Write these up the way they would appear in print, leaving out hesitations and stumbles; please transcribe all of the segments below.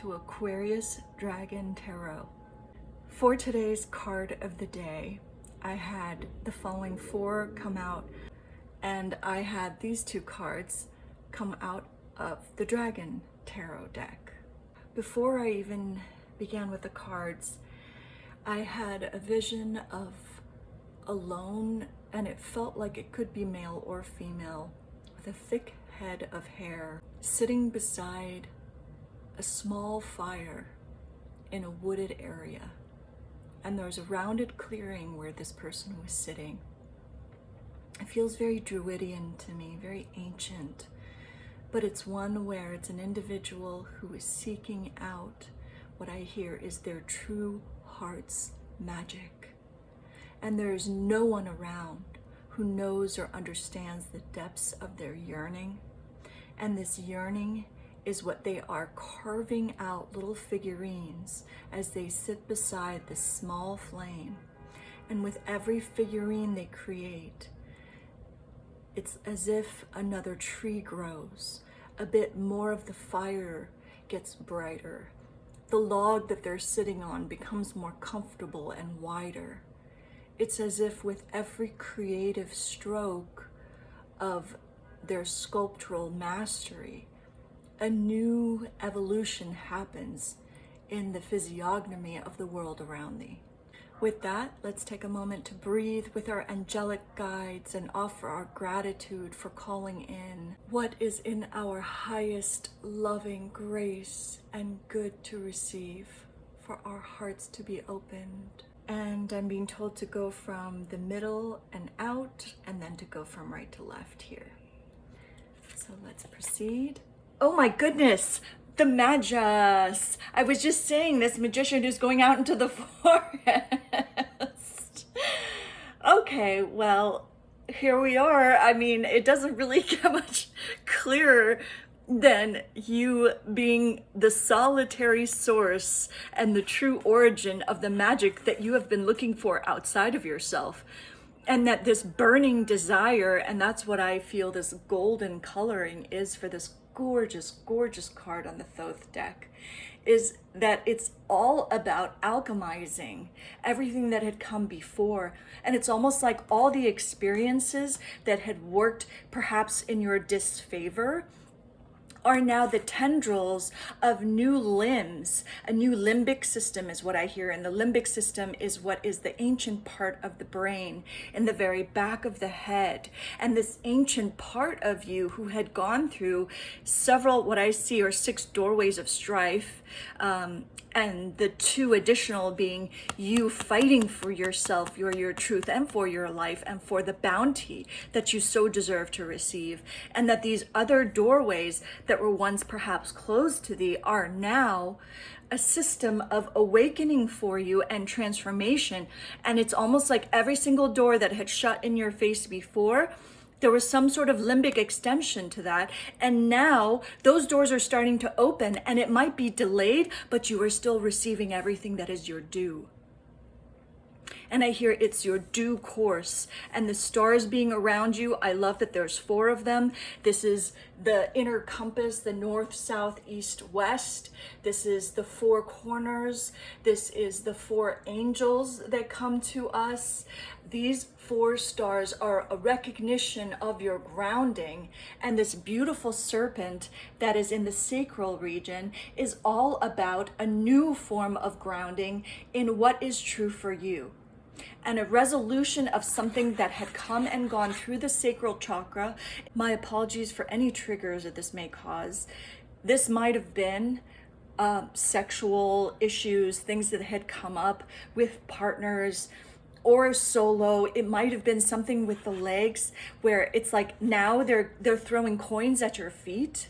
to Aquarius Dragon Tarot. For today's card of the day, I had the following four come out, and I had these two cards come out of the Dragon Tarot deck. Before I even began with the cards, I had a vision of a lone, and it felt like it could be male or female, with a thick head of hair, sitting beside a small fire in a wooded area. And there's a rounded clearing where this person was sitting. It feels very Druidian to me, very ancient, but it's one where it's an individual who is seeking out what I hear is their true heart's magic. And there's no one around who knows or understands the depths of their yearning. And this yearning is what they are carving out little figurines as they sit beside this small flame. And with every figurine they create, it's as if another tree grows. A bit more of the fire gets brighter. The log that they're sitting on becomes more comfortable and wider. It's as if with every creative stroke of their sculptural mastery, a new evolution happens in the physiognomy of the world around thee. With that, let's take a moment to breathe with our angelic guides and offer our gratitude for calling in what is in our highest loving grace and good to receive, for our hearts to be opened. And I'm being told to go from the middle and out, and then to go from right to left here. So let's proceed. Oh my goodness, the Magus. I was just saying this magician who's going out into the forest. Okay, well, here we are. I mean, it doesn't really get much clearer than you being the solitary source and the true origin of the magic that you have been looking for outside of yourself. And that this burning desire, and that's what I feel this golden coloring is for this gorgeous, gorgeous card on the Thoth deck, is that it's all about alchemizing everything that had come before. And it's almost like all the experiences that had worked perhaps in your disfavor are now the tendrils of new limbs. A new limbic system is what I hear. And the limbic system is what is the ancient part of the brain in the very back of the head. And this ancient part of you who had gone through several, what I see are 6 doorways of strife, and the 2 additional being you fighting for yourself, your truth, and for your life, and for the bounty that you so deserve to receive. And that these other doorways that were once perhaps closed to thee are now a system of awakening for you and transformation. And it's almost like every single door that had shut in your face before, there was some sort of limbic extension to that. And now those doors are starting to open, and it might be delayed, but you are still receiving everything that is your due. And I hear it's your due course, and the stars being around you. I love that there's 4 of them. This is the inner compass, the north, south, east, west. This is the 4 corners. This is the 4 angels that come to us. These 4 stars are a recognition of your grounding, and this beautiful serpent that is in the sacral region is all about a new form of grounding in what is true for you. And a resolution of something that had come and gone through the sacral chakra. My apologies for any triggers that this may cause. This might have been sexual issues, things that had come up with partners or solo. It might have been something with the legs where it's like now they're throwing coins at your feet.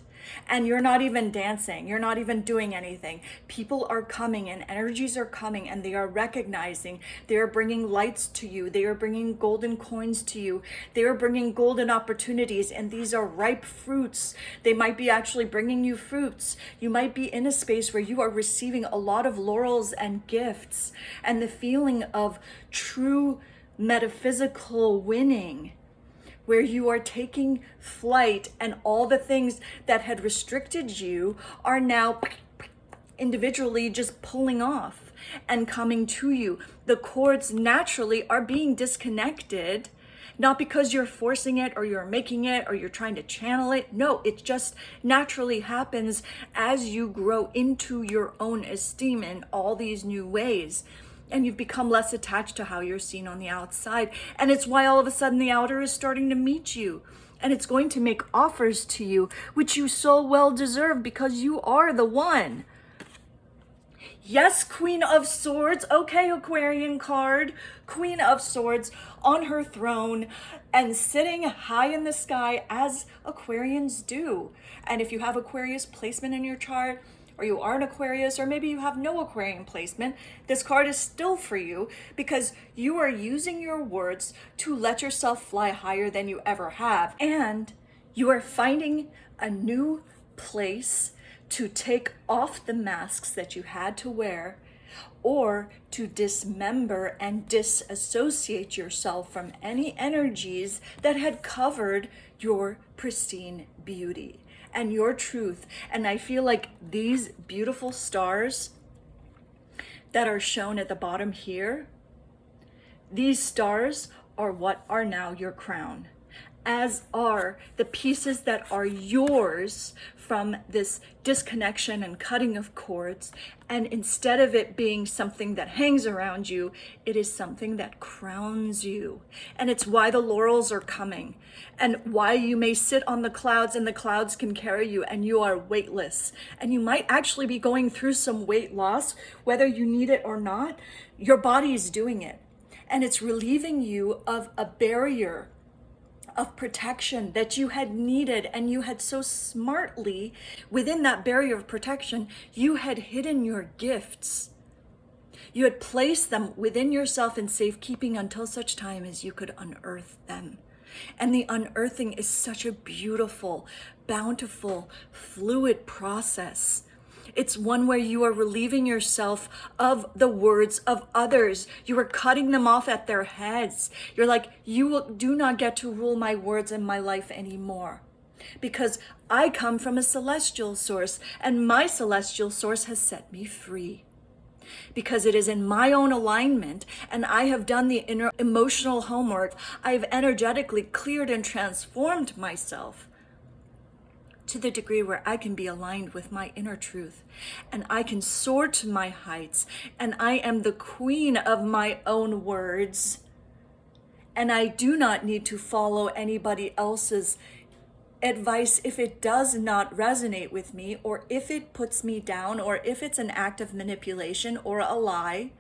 And you're not even dancing, you're not even doing anything. People are coming and energies are coming, and they are recognizing, they are bringing lights to you, they are bringing golden coins to you, they are bringing golden opportunities, and these are ripe fruits. They might be actually bringing you fruits. You might be in a space where you are receiving a lot of laurels and gifts, and the feeling of true metaphysical winning, where you are taking flight, and all the things that had restricted you are now individually just pulling off and coming to you. The cords naturally are being disconnected, not because you're forcing it or you're making it or you're trying to channel it. No, it just naturally happens as you grow into your own esteem in all these new ways. And you've become less attached to how you're seen on the outside. And it's why all of a sudden the outer is starting to meet you. And it's going to make offers to you, which you so well deserve because you are the one. Yes, Queen of Swords. Okay, Aquarian card. Queen of Swords on her throne and sitting high in the sky as Aquarians do. And if you have Aquarius placement in your chart, or you are an Aquarius, or maybe you have no Aquarian placement, this card is still for you because you are using your words to let yourself fly higher than you ever have. And you are finding a new place to take off the masks that you had to wear, or to dismember and disassociate yourself from any energies that had covered your pristine beauty and your truth. And I feel like these beautiful stars that are shown at the bottom here, these stars are what are now your crown, as are the pieces that are yours from this disconnection and cutting of cords. And instead of it being something that hangs around you, it is something that crowns you. And it's why the laurels are coming, and why you may sit on the clouds and the clouds can carry you and you are weightless. And you might actually be going through some weight loss, whether you need it or not. Your body is doing it, and it's relieving you of a barrier of protection that you had needed. And you had so smartly, within that barrier of protection, you had hidden your gifts. You had placed them within yourself in safekeeping until such time as you could unearth them. And the unearthing is such a beautiful, bountiful, fluid process. It's one where you are relieving yourself of the words of others. You are cutting them off at their heads. You're like, you do not get to rule my words in my life anymore, because I come from a celestial source, and my celestial source has set me free. Because it is in my own alignment, and I have done the inner emotional homework. I've energetically cleared and transformed myself to the degree where I can be aligned with my inner truth, and I can soar to my heights, and I am the queen of my own words, and I do not need to follow anybody else's advice if it does not resonate with me, or if it puts me down, or if it's an act of manipulation or a lie,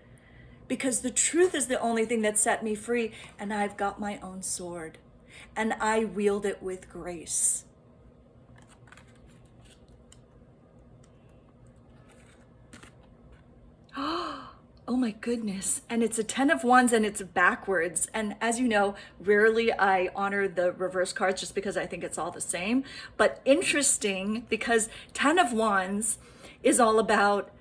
because the truth is the only thing that set me free. And I've got my own sword, and I wield it with grace. Oh my goodness. And it's a 10 of Wands, and it's backwards. And as you know, rarely I honor the reverse cards just because I think it's all the same. But interesting, because 10 of Wands is all about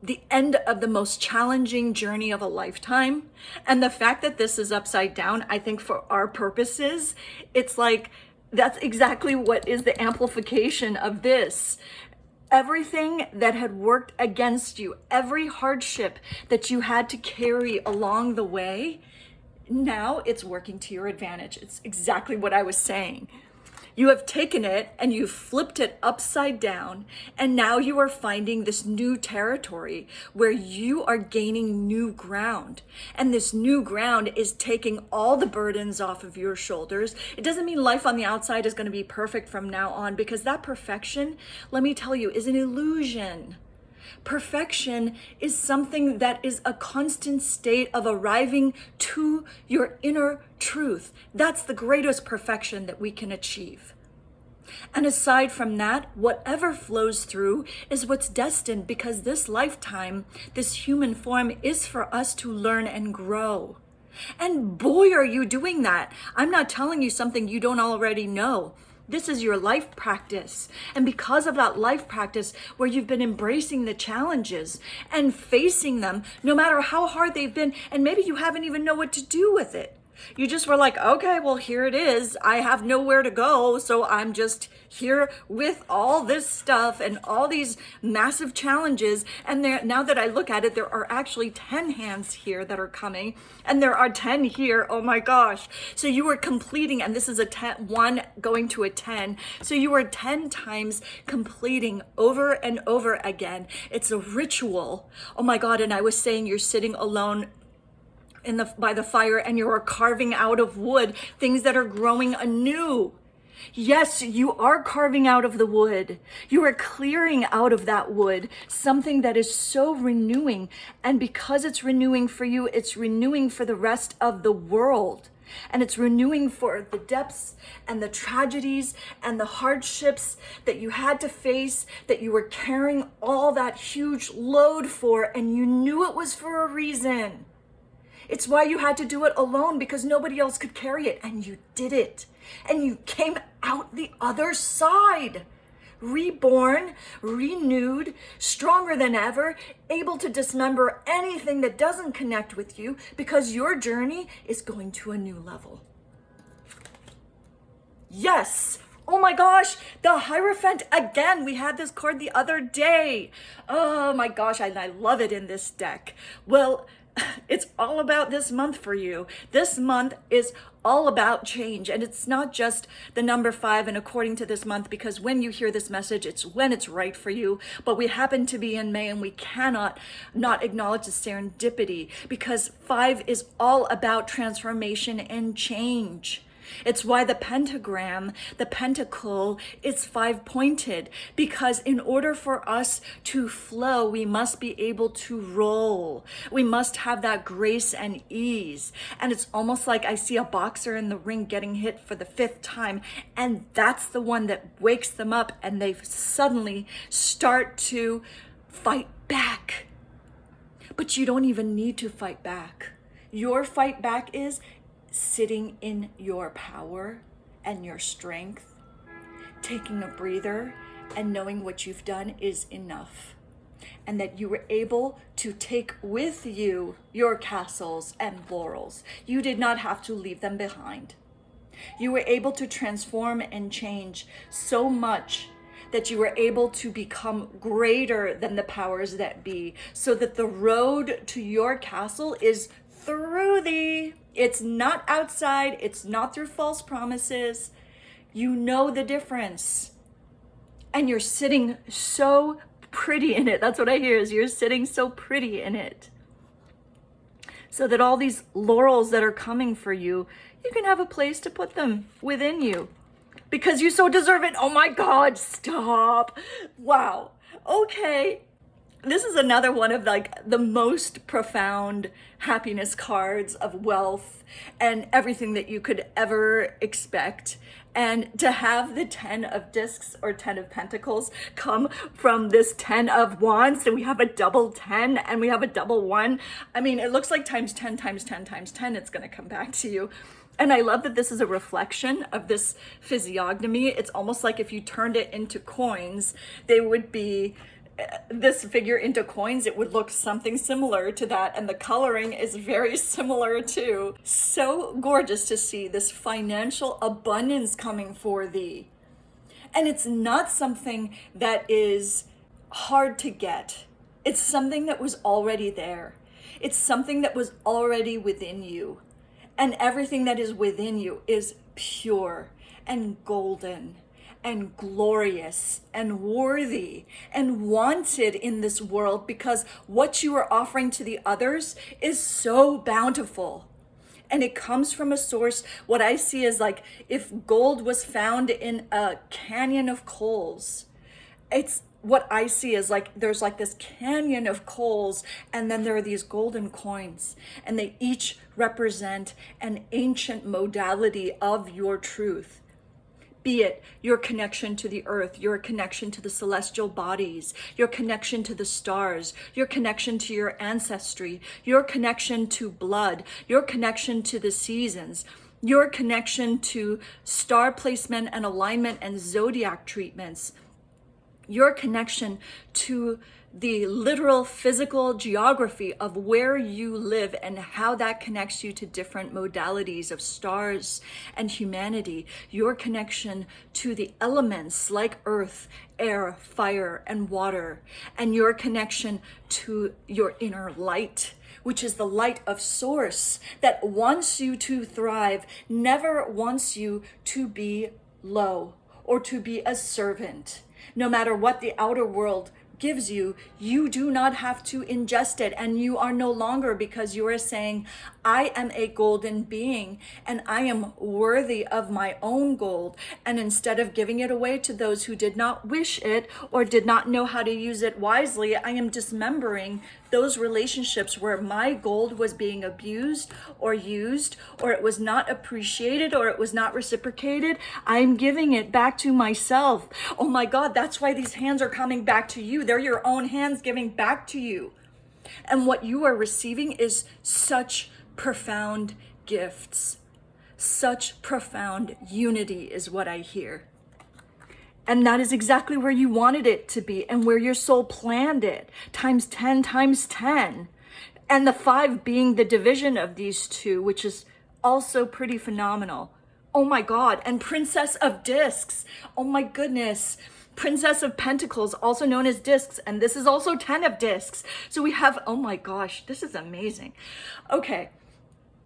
the end of the most challenging journey of a lifetime. And the fact that this is upside down, I think for our purposes, it's like, that's exactly what is the amplification of this. Everything that had worked against you, every hardship that you had to carry along the way, now it's working to your advantage. It's exactly what I was saying. You have taken it and you've flipped it upside down, and now you are finding this new territory where you are gaining new ground. And this new ground is taking all the burdens off of your shoulders. It doesn't mean life on the outside is going to be perfect from now on, because that perfection, let me tell you, is an illusion. Perfection is something that is a constant state of arriving to your inner truth. That's the greatest perfection that we can achieve. And aside from that, whatever flows through is what's destined, because this lifetime, this human form, is for us to learn and grow. And boy, are you doing that. I'm not telling you something you don't already know. This is your life practice. And because of that life practice, where you've been embracing the challenges and facing them, no matter how hard they've been, and maybe you haven't even know what to do with it. You just were like, okay, well, here it is. I have nowhere to go. So I'm just here with all this stuff and all these massive challenges. And there, now that I look at it, there are actually 10 hands here that are coming, and there are 10 here. Oh my gosh. So you were completing, and this is a 10, 1 going to a 10. So you were 10 times completing over and over again. It's a ritual. Oh my God. And I was saying you're sitting alone by the fire, and you are carving out of wood things that are growing anew. Yes, you are carving out of the wood. You are clearing out of that wood something that is so renewing. And because it's renewing for you, it's renewing for the rest of the world. And it's renewing for the depths and the tragedies and the hardships that you had to face, that you were carrying all that huge load for, and you knew it was for a reason. It's why you had to do it alone, because nobody else could carry it, and you did it. And you came out the other side, reborn, renewed, stronger than ever, able to dismember anything that doesn't connect with you, because your journey is going to a new level. Yes. Oh my gosh, the Hierophant again. We had this card the other day. Oh my gosh, I love it in this deck. Well, it's all about this month for you. This month is all about change, and it's not just the number 5 and according to this month, because when you hear this message, it's when it's right for you. But we happen to be in May, and we cannot not acknowledge the serendipity, because 5 is all about transformation and change. It's why the pentagram, the pentacle, is 5-pointed, because in order for us to flow, we must be able to roll. We must have that grace and ease. And it's almost like I see a boxer in the ring getting hit for the 5th time, and that's the one that wakes them up, and they suddenly start to fight back. But you don't even need to fight back. Your fight back is sitting in your power and your strength, taking a breather and knowing what you've done is enough, and that you were able to take with you your castles and laurels. You did not have to leave them behind. You were able to transform and change so much that you were able to become greater than the powers that be, so that the road to your castle is through thee. It's not outside. It's not through false promises. You know the difference. And you're sitting so pretty in it. That's what I hear, is you're sitting so pretty in it. So that all these laurels that are coming for you, you can have a place to put them within you, because you so deserve it. Oh my God, stop. Wow. Okay. This is another one of like the most profound happiness cards of wealth and everything that you could ever expect. And to have the 10 of discs or 10 of pentacles come from this 10 of wands, so we have a double 10 and we have a double 1. I mean, it looks like times 10 times 10 times 10, it's going to come back to you. And I love that this is a reflection of this physiognomy. It's almost like if you turned it into coins, they would be this figure into coins, it would look something similar to that, and the coloring is very similar too. So gorgeous to see this financial abundance coming for thee. And it's not something that is hard to get. It's something that was already there. It's something that was already within you. And everything that is within you is pure and golden and glorious and worthy and wanted in this world, because what you are offering to the others is so bountiful. And it comes from a source, what I see is like if gold was found in a canyon of coals. It's what I see is like there's like this canyon of coals, and then there are these golden coins, and they each represent an ancient modality of your truth. Be it your connection to the earth, your connection to the celestial bodies, your connection to the stars, your connection to your ancestry, your connection to blood, your connection to the seasons, your connection to star placement and alignment and zodiac treatments, your connection to the literal physical geography of where you live and how that connects you to different modalities of stars and humanity, your connection to the elements like earth, air, fire, and water, and your connection to your inner light, which is the light of source that wants you to thrive, never wants you to be low or to be a servant. No matter what the outer world gives you, you do not have to ingest it, and you are no longer, because you are saying, I am a golden being and I am worthy of my own gold. And instead of giving it away to those who did not wish it or did not know how to use it wisely, I am dismembering those relationships where my gold was being abused or used, or it was not appreciated, or it was not reciprocated. I'm giving it back to myself. Oh my God, that's why these hands are coming back to you. They're your own hands giving back to you. And what you are receiving is such profound gifts. Such profound unity is what I hear. And that is exactly where you wanted it to be and where your soul planned it, times 10 times 10. And the 5 being the division of these two, which is also pretty phenomenal. Oh my God. And Princess of Discs. Oh my goodness. Princess of Pentacles, also known as discs. And this is also 10 of discs. So we have, oh my gosh, this is amazing. Okay.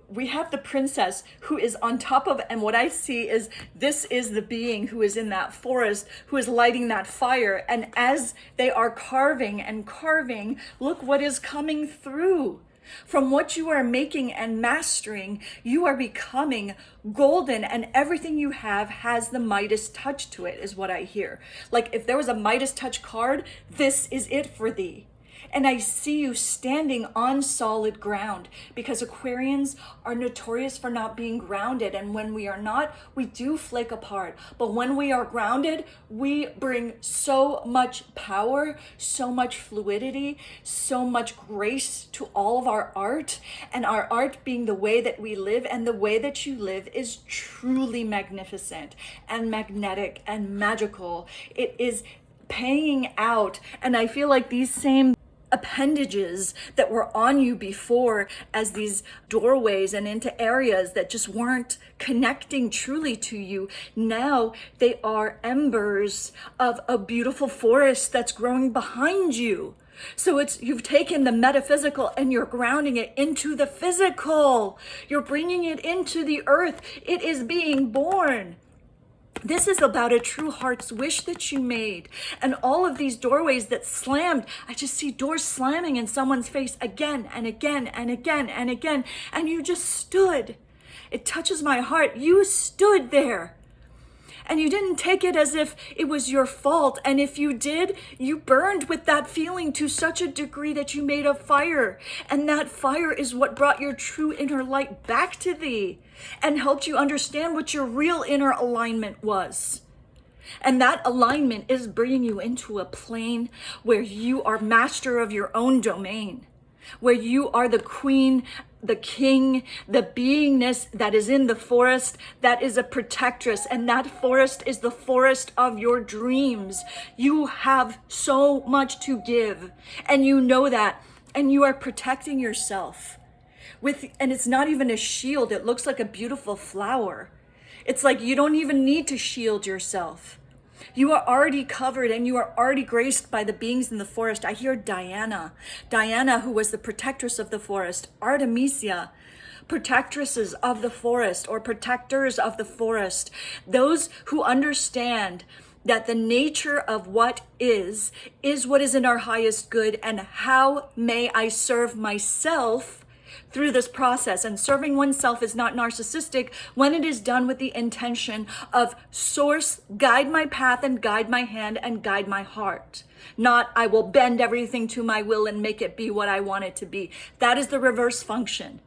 We have the princess who is on top of, and what I see is this is the being who is in that forest, who is lighting that fire. And as they are carving and carving, look what is coming through. From what you are making and mastering, you are becoming golden, and everything you have has the Midas touch to it, is what I hear. Like if there was a Midas touch card, this is it for thee. And I see you standing on solid ground, because Aquarians are notorious for not being grounded. And when we are not, we do flake apart. But when we are grounded, we bring so much power, so much fluidity, so much grace to all of our art. And our art being the way that we live, and the way that you live is truly magnificent and magnetic and magical. It is paying out. And I feel like these same appendages that were on you before as these doorways and into areas that just weren't connecting truly to you, now they are embers of a beautiful forest that's growing behind you. So you've taken the metaphysical and you're grounding it into the physical. You're bringing it into the earth. It is being born. This is about a true heart's wish that you made. And all of these doorways that slammed, I just see doors slamming in someone's face again and again and again and again. And you just stood. It touches my heart. You stood there. And you didn't take it as if it was your fault. And if you did, you burned with that feeling to such a degree that you made a fire. And that fire is what brought your true inner light back to thee and helped you understand what your real inner alignment was. And that alignment is bringing you into a plane where you are master of your own domain, where you are the queen, the king, the beingness that is in the forest, that is a protectress, and that forest is the forest of your dreams. You have so much to give, and you know that, and you are protecting yourself and it's not even a shield. It looks like a beautiful flower. It's like you don't even need to shield yourself. You are already covered and you are already graced by the beings in the forest. I hear Diana, who was the protectress of the forest, Artemisia, protectresses of the forest or protectors of the forest, those who understand that the nature of what is what is in our highest good, and how may I serve myself through this process. And serving oneself is not narcissistic when it is done with the intention of source, guide my path and guide my hand and guide my heart. Not I will bend everything to my will and make it be what I want it to be. That is the reverse function.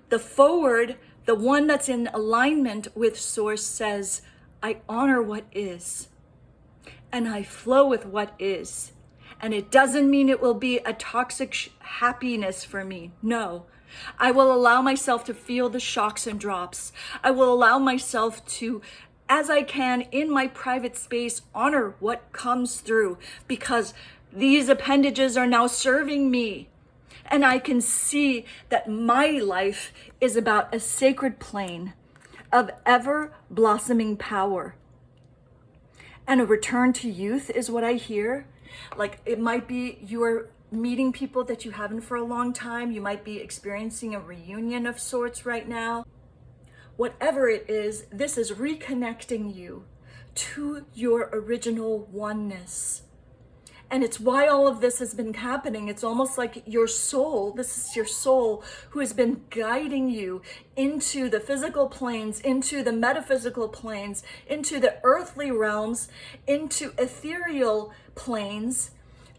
The forward, the one that's in alignment with source, says, I honor what is and I flow with what is. And it doesn't mean it will be a toxic happiness for me. No, I will allow myself to feel the shocks and drops. I will allow myself to, as I can in my private space, honor what comes through, because These appendages are now serving me. And I can see that my life is about a sacred plane of ever blossoming power. And a return to youth is what I hear. Like, it might be you're meeting people that you haven't for a long time. You might be experiencing a reunion of sorts right now. Whatever it is, this is reconnecting you to your original oneness. And it's why all of this has been happening. It's almost like your soul, this is your soul who has been guiding you into the physical planes, into the metaphysical planes, into the earthly realms, into ethereal planes,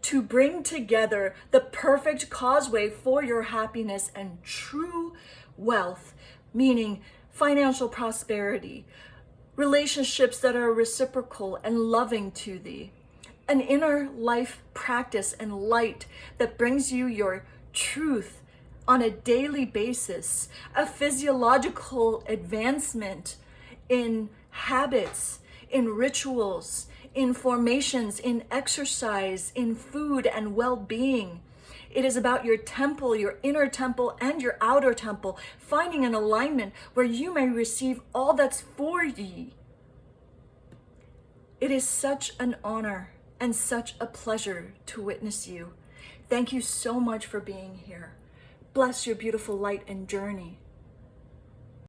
to bring together the perfect causeway for your happiness and true wealth, meaning financial prosperity, relationships that are reciprocal and loving to thee. An inner life practice and light that brings you your truth on a daily basis, a physiological advancement in habits, in rituals, in formations, in exercise, in food and well-being. It is about your temple, your inner temple and your outer temple, finding an alignment where you may receive all that's for ye. It is such an honor and such a pleasure to witness you. Thank you so much for being here. Bless your beautiful light and journey.